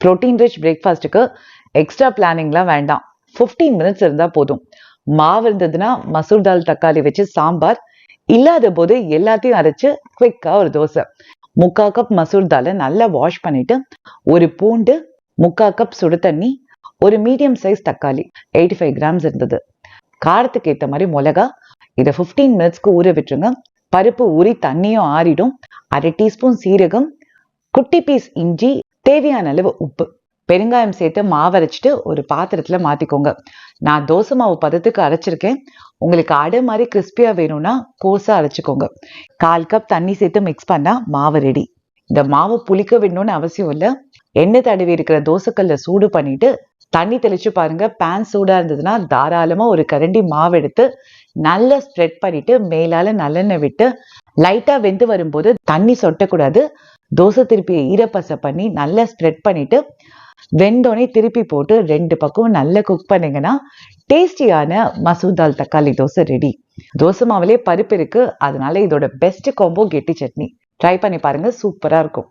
Protein rich பிரேக்ஃபாஸ்ட்டுக்கு extra பிளானிங்லாம் வேண்டாம். 15 minutes இருந்தா போதும். மாவு இருந்ததுன்னா மசூர் தால் தக்காளி வச்சு சாம்பார், இல்லாத போது எல்லாத்தையும் அரைச்சு குவிக்கா ஒரு தோசை. 3/4 கப் மசூர் தாலை நல்லா வாஷ் பண்ணிட்டு, ஒரு பூண்டு, 3/4 கப் சுடு தண்ணி, ஒரு மீடியம் சைஸ் தக்காளி 85 கிராம்ஸ் இருந்தது. காரத்துக்கு ஏற்ற மாதிரி மிளகா. இதை 15 மினிட்ஸ்க்கு ஊற விட்டுருங்க. பருப்பு ஊறி தண்ணியும் ஆறிடும். 1/2 டீஸ்பூன் சீரகம், குட்டி பீஸ் இஞ்சி, தேவையான அளவு உப்பு, பெருங்காயம் சேர்த்து மாவு அரைச்சிட்டு ஒரு பாத்திரத்துல மாத்திக்கோங்க. நான் தோசை மாவு பதத்துக்கு அரைச்சிருக்கேன். உங்களுக்கு அடை மாதிரி கிறிஸ்பியா வேணும்னா கோஸா அரைச்சிக்கோங்க. 1/4 கப் தண்ணி சேர்த்து மிக்ஸ் பண்ணா மாவு ரெடி. இந்த மாவு புளிக்க விடணும்னு அவசியம் இல்லை. எண்ணெய் தடவி இருக்கிற தோசைக்கல்ல சூடு பண்ணிட்டு தண்ணி தெளிச்சு பாருங்க. பேன் சூடா இருந்ததுன்னா தாராளமா ஒரு கரண்டி மாவு எடுத்து நல்லா ஸ்ப்ரெட் பண்ணிட்டு மேலால நல்லெண்ணெய் விட்டு லைட்டா வெந்து வரும்போது தண்ணி சொட்டக்கூடாது. தோசை திருப்பி ஈரப்பசை பண்ணி நல்லா ஸ்ப்ரெட் பண்ணிட்டு வெந்தோடனே திருப்பி போட்டு 2 பக்கமும் நல்லா குக் பண்ணீங்கன்னா டேஸ்டியான மசூர் தால் தக்காளி தோசை ரெடி. தோசை மாவுலேயே பருப்பு இருக்கு, அதனால இதோட பெஸ்ட் காம்போ கெட்டி சட்னி. ட்ரை பண்ணி பாருங்க, சூப்பரா இருக்கும்.